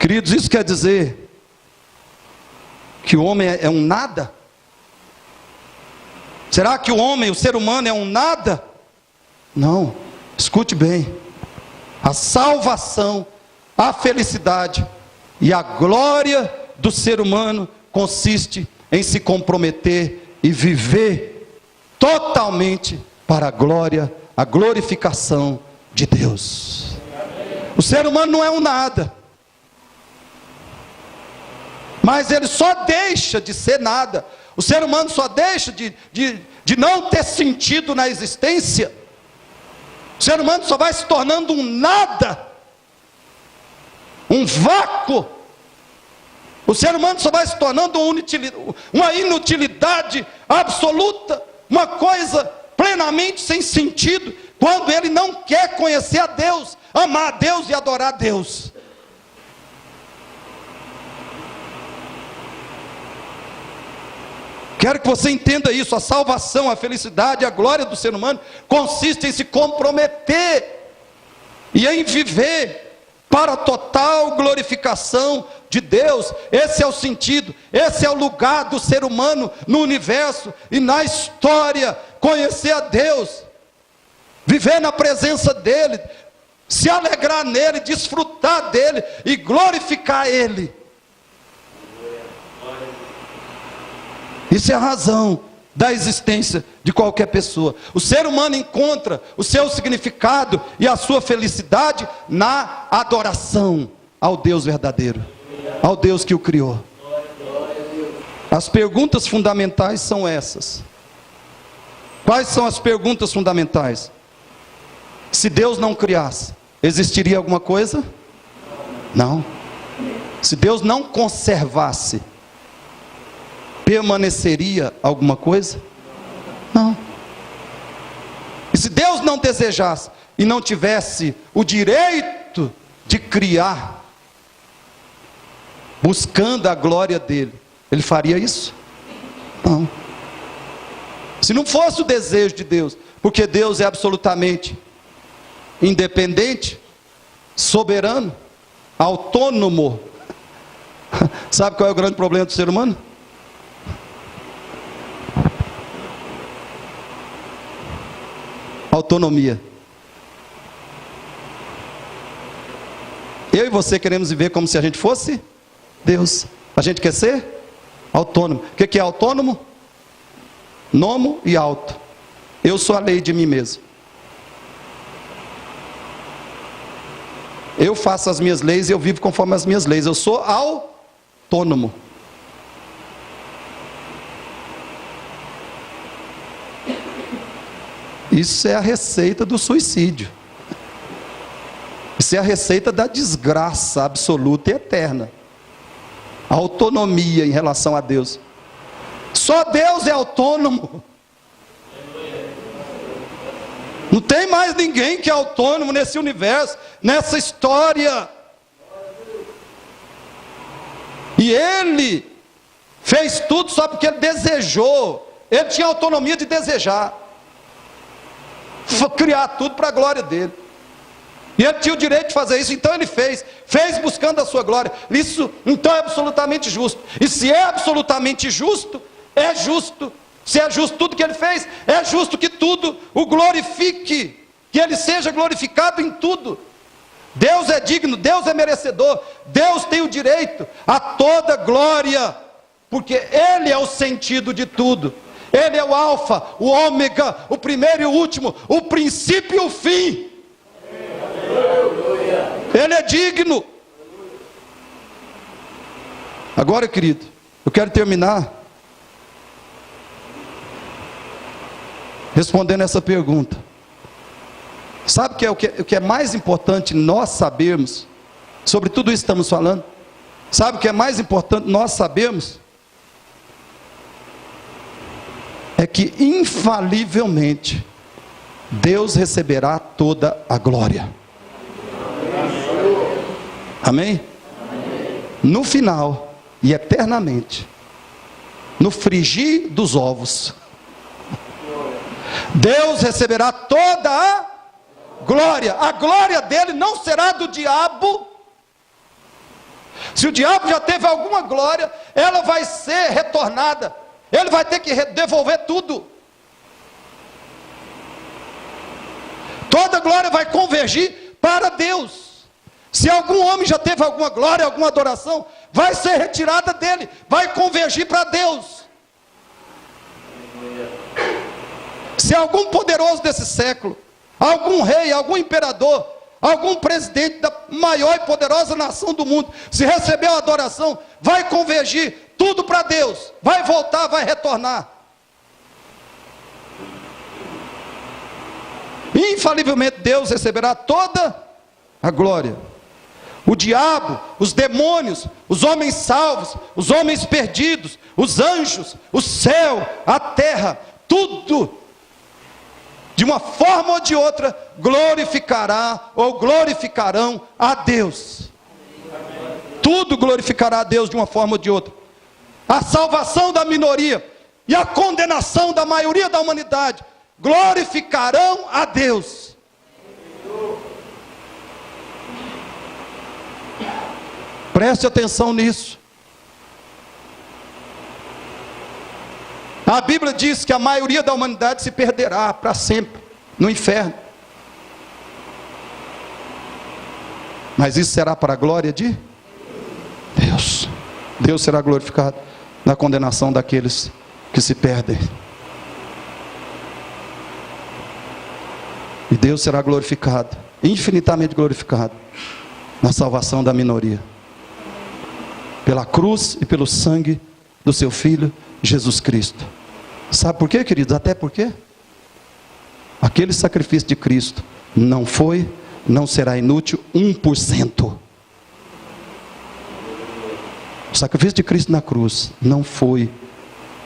Queridos, isso quer dizer que o homem é um nada? Será que o homem, o ser humano é um nada? Não, escute bem. A salvação, a felicidade e a glória do ser humano consiste em se comprometer e viver totalmente para a glória, a glorificação de Deus. O ser humano não é um nada, mas ele só deixa de ser nada. O ser humano só deixa de não ter sentido na existência. O ser humano só vai se tornando um nada, um vácuo. O ser humano só vai se tornando uma inutilidade absoluta, uma coisa plenamente sem sentido, quando ele não quer conhecer a Deus, amar a Deus e adorar a Deus. Quero que você entenda isso. A salvação, a felicidade, a glória do ser humano consiste em se comprometer e em viver para a total glorificação de Deus. Esse é o sentido, esse é o lugar do ser humano no universo e na história. Conhecer a Deus, viver na presença dele, se alegrar nele, desfrutar dele e glorificar ele. Isso é a razão da existência de qualquer pessoa. O ser humano encontra o seu significado e a sua felicidade na adoração ao Deus verdadeiro, ao Deus que o criou. As perguntas fundamentais são essas. Quais são as perguntas fundamentais? Se Deus não criasse, existiria alguma coisa? Não. Se Deus não conservasse, permaneceria alguma coisa? Não. E se Deus não desejasse e não tivesse o direito de criar, buscando a glória dele, ele faria isso? Não. Se não fosse o desejo de Deus, porque Deus é absolutamente independente, soberano, autônomo. Sabe qual é o grande problema do ser humano? Autonomia. Eu e você queremos viver como se a gente fosse Deus. A gente quer ser autônomo. O que é autônomo? Nomo e auto. Eu sou a lei de mim mesmo. Eu faço as minhas leis e eu vivo conforme as minhas leis. Eu sou autônomo. Isso é a receita do suicídio. Isso é a receita da desgraça absoluta e eterna. A autonomia em relação a Deus. Só Deus é autônomo. Não tem mais ninguém que é autônomo nesse universo, nessa história. E Ele fez tudo só porque Ele desejou. Ele tinha autonomia de desejar. Criar tudo para a glória dele. E Ele tinha o direito de fazer isso, então Ele fez buscando a sua glória. Isso então é absolutamente justo. E se é absolutamente justo, é justo. Se é justo tudo que Ele fez, é justo que tudo o glorifique, que Ele seja glorificado em tudo. Deus é digno, Deus é merecedor, Deus tem o direito a toda glória, porque Ele é o sentido de tudo. Ele é o alfa, o ômega, o primeiro e o último, o princípio e o fim. Ele é digno. Agora, querido, eu quero terminar respondendo essa pergunta. Sabe o que é mais importante nós sabermos? Sobre tudo isso que estamos falando. Sabe o que é mais importante nós sabermos? É que infalivelmente Deus receberá toda a glória. Amém? No final e eternamente, no frigir dos ovos, Deus receberá toda a glória. A glória dele não será do diabo. Se o diabo já teve alguma glória, ela vai ser retornada. Ele vai ter que devolver tudo. Toda glória vai convergir para Deus. Se algum homem já teve alguma glória, alguma adoração, vai ser retirada dele, vai convergir para Deus. Se algum poderoso desse século, algum rei, algum imperador, algum presidente da maior e poderosa nação do mundo, se recebeu a adoração, vai convergir tudo para Deus, vai voltar, vai retornar. Infalivelmente Deus receberá toda a glória. O diabo, os demônios, os homens salvos, os homens perdidos, os anjos, o céu, a terra, tudo, de uma forma ou de outra, glorificará ou glorificarão a Deus. Tudo glorificará a Deus de uma forma ou de outra. A salvação da minoria e a condenação da maioria da humanidade glorificarão a Deus. Preste atenção nisso. A Bíblia diz que a maioria da humanidade se perderá para sempre no inferno. Mas isso será para a glória de Deus. Deus será glorificado na condenação daqueles que se perdem. E Deus será glorificado, infinitamente glorificado, na salvação da minoria. Pela cruz e pelo sangue do seu Filho, Jesus Cristo. Sabe por quê, queridos? Até porque aquele sacrifício de Cristo não foi, não será inútil 1%. O sacrifício de Cristo na cruz não foi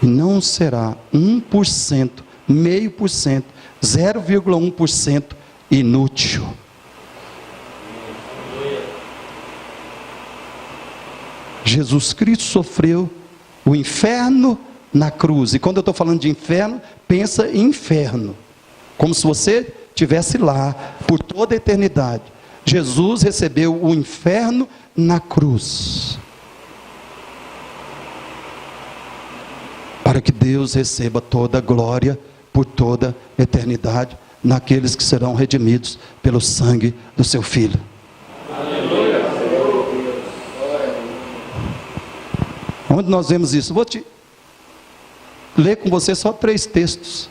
e não será 1%, 0,5%, 0,1% inútil. Jesus Cristo sofreu o inferno na cruz. E quando eu estou falando de inferno, pensa em inferno. Como se você tivesse lá por toda a eternidade. Jesus recebeu o inferno na cruz, para que Deus receba toda a glória por toda a eternidade, naqueles que serão redimidos pelo sangue do seu Filho. Aleluia. Onde nós vemos isso? Vou te ler com você só 3 textos.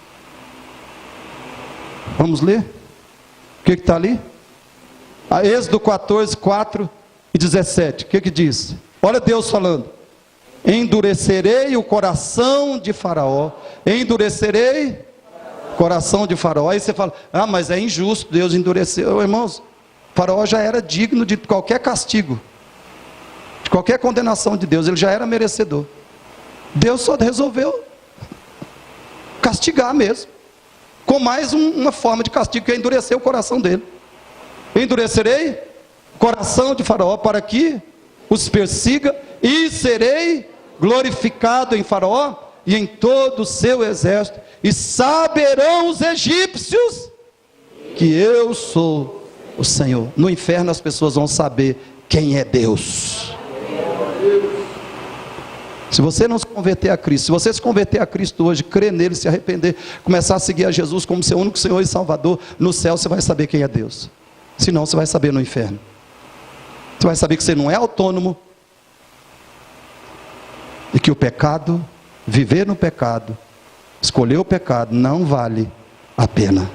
Vamos ler? O que está ali? Êxodo 14, 4 e 17. O que diz? Olha Deus falando: endurecerei o coração de Faraó. Endurecerei o coração de Faraó. Aí você fala: ah, mas é injusto Deus endureceu. Irmãos, Faraó já era digno de qualquer castigo, de qualquer condenação de Deus. Ele já era merecedor. Deus só resolveu castigar mesmo, com mais uma forma de castigo, que é endurecer o coração dele. Endurecerei o coração de Faraó para que os persiga, e serei glorificado em Faraó e em todo o seu exército, e saberão os egípcios que eu sou o Senhor. No inferno as pessoas vão saber quem é Deus. Se você não se converter a Cristo, se você se converter a Cristo hoje, crer nele, se arrepender, começar a seguir a Jesus como seu único Senhor e Salvador, no céu você vai saber quem é Deus. Senão você vai saber no inferno. Você vai saber que você não é autônomo, e que o pecado, viver no pecado, escolher o pecado, não vale a pena.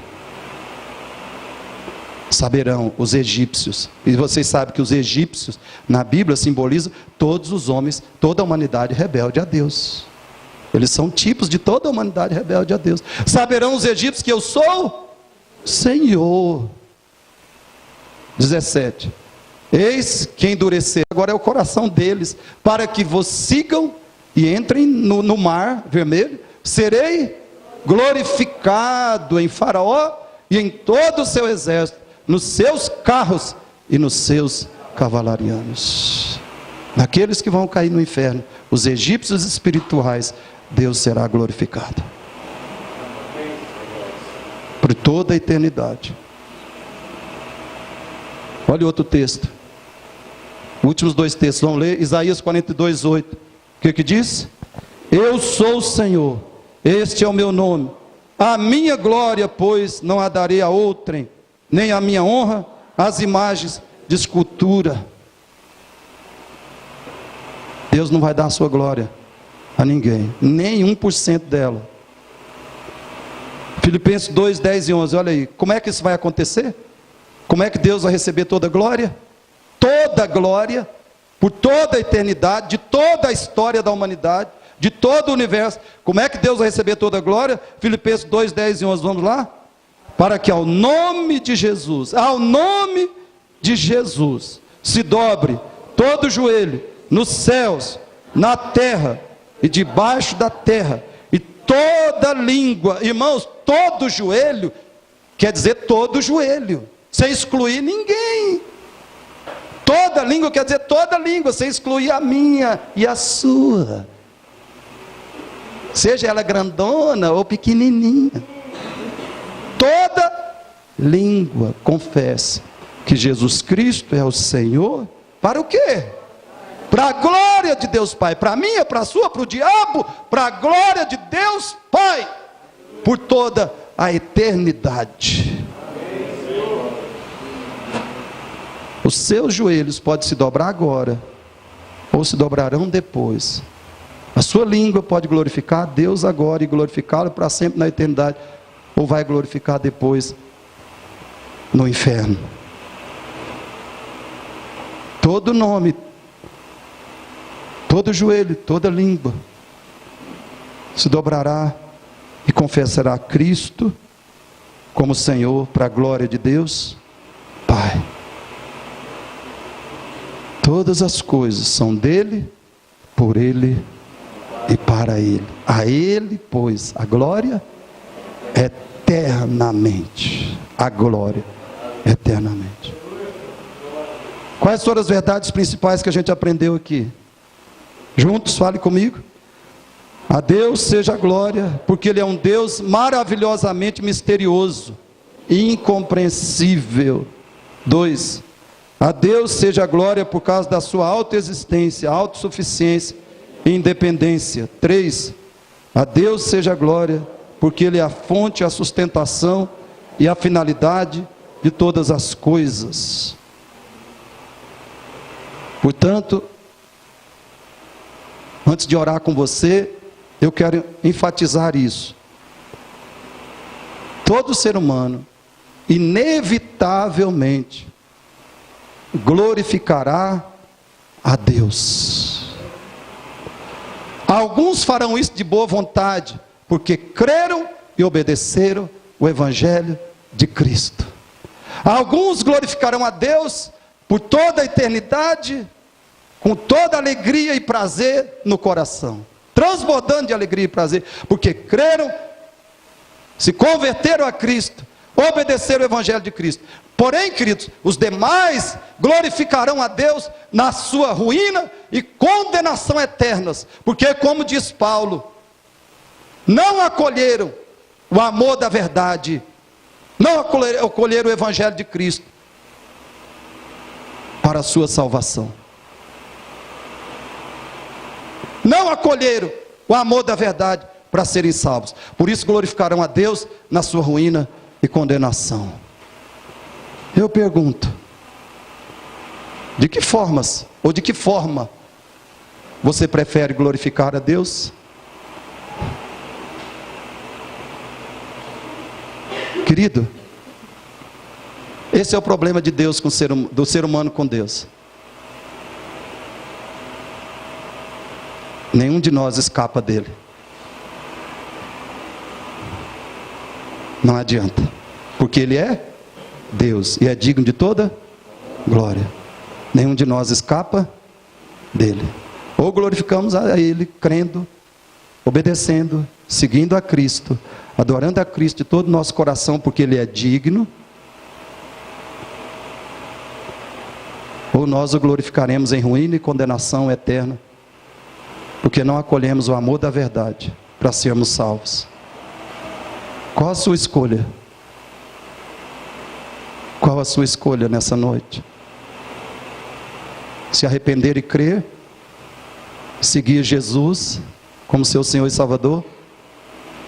Saberão os egípcios, e vocês sabem que os egípcios na Bíblia simbolizam todos os homens, toda a humanidade rebelde a Deus. Eles são tipos de toda a humanidade rebelde a Deus. Saberão os egípcios que eu sou Senhor. 17. Eis que endurecer, agora é o coração deles, para que vos sigam e entrem no mar vermelho. Serei glorificado em Faraó e em todo o seu exército, nos seus carros e nos seus cavalarianos. Naqueles que vão cair no inferno, os egípcios espirituais, Deus será glorificado por toda a eternidade. Olha outro texto, últimos 2 textos, vamos ler. Isaías 42, 8. O que diz? Eu sou o Senhor, este é o meu nome, a minha glória, pois, não a darei a outrem, nem a minha honra às imagens de escultura. Deus não vai dar a sua glória a ninguém, nem 1% dela. Filipenses 2, 10 e 11, olha aí, como é que isso vai acontecer? Como é que Deus vai receber toda a glória? Toda a glória, por toda a eternidade, de toda a história da humanidade, de todo o universo. Como é que Deus vai receber toda a glória? Filipenses 2, 10 e 11, vamos lá? Para que ao nome de Jesus, se dobre todo o joelho, nos céus, na terra e debaixo da terra, e toda língua, irmãos, todo joelho, quer dizer todo joelho, sem excluir ninguém. Toda língua quer dizer toda língua, sem excluir a minha e a sua, seja ela grandona ou pequenininha. Toda língua confesse que Jesus Cristo é o Senhor. Para o quê? Para a glória de Deus Pai. Para a minha, para a sua, para o diabo, para a glória de Deus Pai, por toda a eternidade. Os seus joelhos podem se dobrar agora, ou se dobrarão depois. A sua língua pode glorificar a Deus agora e glorificá-lo para sempre na eternidade, ou vai glorificar depois no inferno. Todo nome, todo joelho, toda língua se dobrará e confessará Cristo como Senhor, para a glória de Deus Pai. Todas as coisas são dele, por ele e para ele. A ele, pois, a glória eternamente. A glória eternamente. Quais foram as verdades principais que a gente aprendeu aqui? Juntos, fale comigo. A Deus seja a glória, porque Ele é um Deus maravilhosamente misterioso. incompreensível. 2. A Deus seja a glória por causa da sua autoexistência, autossuficiência e independência. 3. A Deus seja a glória porque Ele é a fonte, a sustentação e a finalidade de todas as coisas. Portanto, antes de orar com você, eu quero enfatizar isso. Todo ser humano, inevitavelmente, glorificará a Deus. Alguns farão isso de boa vontade, porque creram e obedeceram o Evangelho de Cristo. Alguns glorificarão a Deus por toda a eternidade, com toda alegria e prazer no coração, transbordando de alegria e prazer, porque creram, se converteram a Cristo, obedeceram o Evangelho de Cristo. Porém, queridos, os demais glorificarão a Deus na sua ruína e condenação eternas, porque, como diz Paulo, não acolheram o amor da verdade, não acolheram o Evangelho de Cristo para a sua salvação. Não acolheram o amor da verdade para serem salvos. Por isso glorificarão a Deus na sua ruína e condenação. Eu pergunto, de que formas, ou de que forma, você prefere glorificar a Deus? Querido, esse é o problema de Deus com do ser humano com Deus. Nenhum de nós escapa dele. Não adianta, porque ele é Deus e é digno de toda glória. Nenhum de nós escapa dele. Ou glorificamos a ele crendo, obedecendo, seguindo a Cristo, adorando a Cristo de todo o nosso coração, porque ele é digno. Ou nós o glorificaremos em ruína e condenação eterna, porque não acolhemos o amor da verdade para sermos salvos. Qual a sua escolha? Qual a sua escolha nessa noite? Se arrepender e crer, seguir Jesus como seu Senhor e Salvador,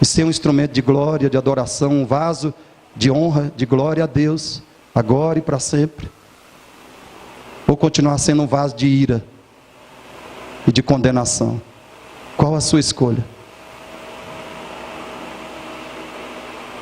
e ser um instrumento de glória, de adoração, um vaso de honra, de glória a Deus, agora e para sempre? Ou continuar sendo um vaso de ira e de condenação? Qual a sua escolha?